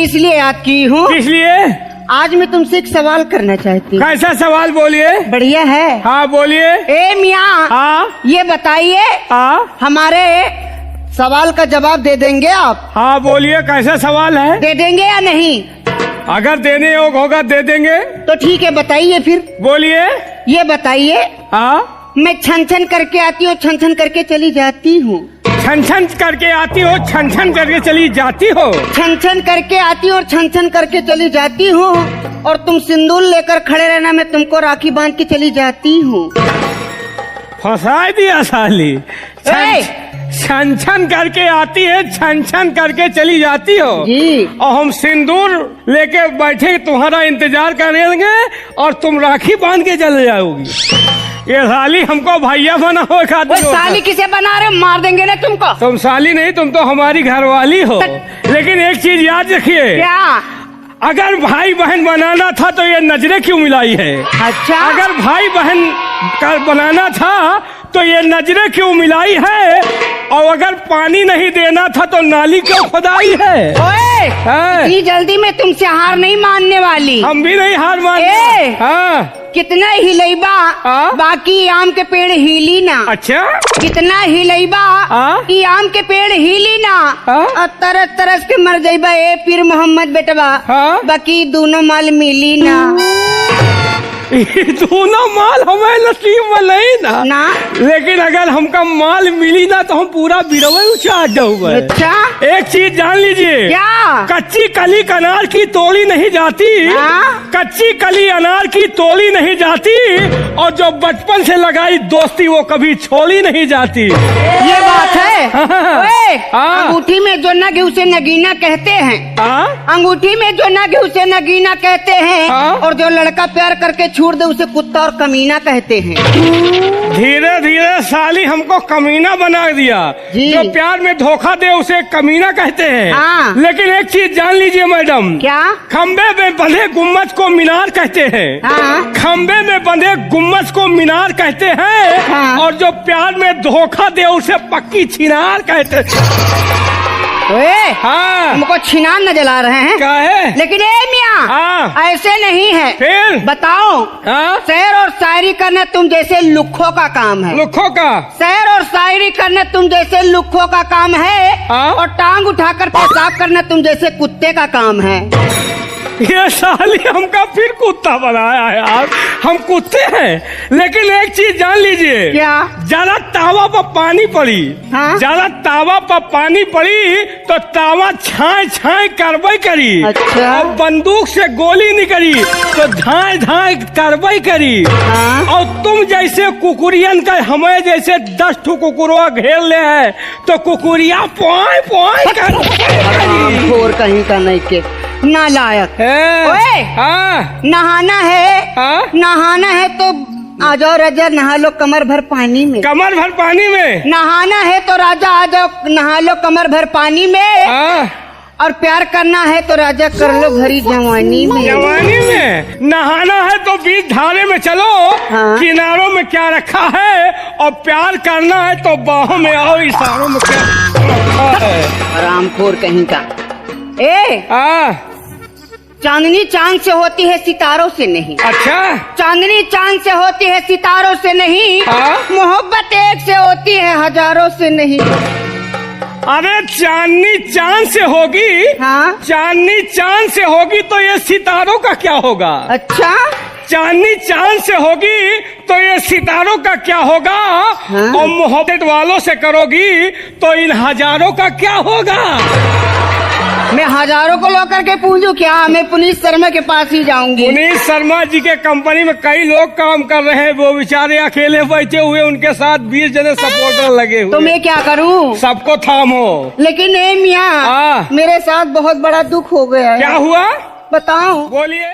इसलिए याद की हूँ। किस लिए? आज मैं तुमसे एक सवाल करना चाहती हूँ। कैसा सवाल? बोलिए। बढ़िया है। हाँ बोलिए। ए मियाँ, हाँ ये बताइए, हाँ हमारे सवाल का जवाब दे देंगे आप? हाँ बोलिए, कैसा सवाल है? दे देंगे या नहीं? अगर देने योग होगा दे देंगे। तो ठीक है, बताइए फिर। बोलिए। ये बताइए, हाँ, मैं छन छन करके आती हूँ, छन छन करके चली जाती हूँ। छन छन करके आती हो, छन छन करके चली जाती हो। छन छन करके आती हूँ और छन छन करके चली जाती हूँ, और तुम सिंदूर लेकर खड़े रहना, मैं तुमको राखी बांध के चली जाती हूँ। फंसा दिया साली। ए! छन छन करके आती है, छन छन करके चली जाती हो जी। और हम सिंदूर लेके बैठे तुम्हारा इंतजार करेंगे और तुम राखी बांध के चले जाओगी। ये साली हमको भैया बना हो खाती हो। साली किसे बना रहे हो? मार देंगे ना तुमको। तुम साली नहीं, तुम तो हमारी घरवाली हो। लेकिन एक चीज याद रखिए, क्या? अगर भाई बहन बनाना था तो ये नजरें क्यों मिलाई है? अच्छा, अगर भाई बहन का बनाना था तो ये नजरें क्यों मिलाई है? और अगर पानी नहीं देना था तो नाली क्यों खुदाई है? ओए, हाँ। इतनी जल्दी में तुमसे हार नहीं मानने वाली। हम भी नहीं हार ए! मानते। हाँ। कितना हिलैबा, हाँ? बाकी आम के पेड़ हिली ना। अच्छा, कितना हिलैबा हाँ? कि आम के पेड़ हिली ना। हाँ? और तरस तरस के मर जाइबा ए पीर मोहम्मद बेटवा। हाँ? बाकी दोनों माल मिली ना। ये दोनों माल हमें नसीब में नहीं ना। लेकिन अगर हमका माल मिली ना तो हम पूरा बिरवे उछाड़ जाऊंगा। अच्छा, एक चीज जान लीजिए, क्या? कच्ची कली अनार की तोड़ी नहीं जाती। हाँ? कच्ची कली अनार की तोड़ी नहीं जाती, और जो बचपन से लगाई दोस्ती वो कभी छोड़ी नहीं जाती। ये बात है। ओए, हाँ। अंगूठी में जो नग उसे नगीना कहते हैं। हाँ? अंगूठी में जो नग उसे नगीना कहते हैं। हाँ? और जो लड़का प्यार करके छोड़ दे उसे कुत्ता और कमीना कहते हैं। धीरे धीरे साली हमको कमीना बना दिया। जी। जो प्यार में धोखा दे उसे कमीना कहते हैं। हाँ। लेकिन एक चीज जान लीजिए मैडम, क्या? खम्बे में बंधे गुम्मज को मीनार कहते हैं। हाँ। खम्बे में बंधे गुम्मज को मीनार कहते हैं। हाँ। और जो प्यार में धोखा दे उसे पक्की छिनार कहते हैं। ओए, हाँ। हमको छिनान नजर आ रहे हैं। क्या है? लेकिन ए मियाँ, हाँ। ऐसे नहीं है। फिर? बताओ। हाँ? शेर और शायरी करना तुम जैसे लुखों का काम है। लुखों का? शेर और शायरी करना तुम जैसे लुखों का काम है। हाँ? और टांग उठाकर पेशाब करना तुम जैसे कुत्ते का काम है। ये साली हमका फिर कुत्ता बनाया है यार। हम कुत्ते हैं। लेकिन एक चीज जान लीजिए, क्या? ज्यादा तावा पर पानी पड़ी, हाँ? ज्यादा तावा पर पानी पड़ी तो तावा छाए छाए करबई करी। अच्छा। और बंदूक से गोली निकली तो धाए धाए करबई करी। हाँ? और तुम जैसे कुकुरियन का हमें जैसे 10 ठो कुकुरवा घेर ले है तो कुकुरिया पोए पोए कर घोर कहीं का नहीं के नालायक। ओए! हाँ? नहाना है। हाँ? नहाना है तो आ जाओ राजा, नहा लो कमर भर पानी में। कमर भर पानी में? नहाना है तो राजा आ जाओ, नहा लो कमर भर पानी में। हाँ? और प्यार करना है तो राजा कर लो भरी जवानी में। जवानी में? नहाना है तो बीच धारे में चलो। हाँ? किनारों में क्या रखा है? और प्यार करना है तो बाहों में आओ, इशारों में क्या रखा है? आरामखोर कहीं का। ए, हाँ? चांदनी चांद से होती है सितारों से नहीं। अच्छा। चांदनी चांद से होती है सितारों से नहीं। हाँ? मोहब्बत एक से होती है हजारों से नहीं। अरे चांदनी चांद से होगी। हाँ? चांदनी चांद से होगी तो ये सितारों का क्या होगा? अच्छा, चांदनी चांद से होगी तो ये सितारों का क्या होगा? हाँ? और मोहब्बत वालों से करोगी तो इन हजारों का क्या होगा? मैं हजारों को लेकर के पूछूं क्या? मैं पुनीत शर्मा के पास ही जाऊंगी। पुनीत शर्मा जी के कंपनी में कई लोग काम कर रहे हैं, वो बेचारे अकेले बैठे हुए, उनके साथ 20 जने सपोर्टर लगे हुए। तो मैं क्या करूं? सबको थामो। लेकिन ए मियाँ, हाँ? मेरे साथ बहुत बड़ा दुख हो गया है। क्या हुआ? बताओ। बोलिए।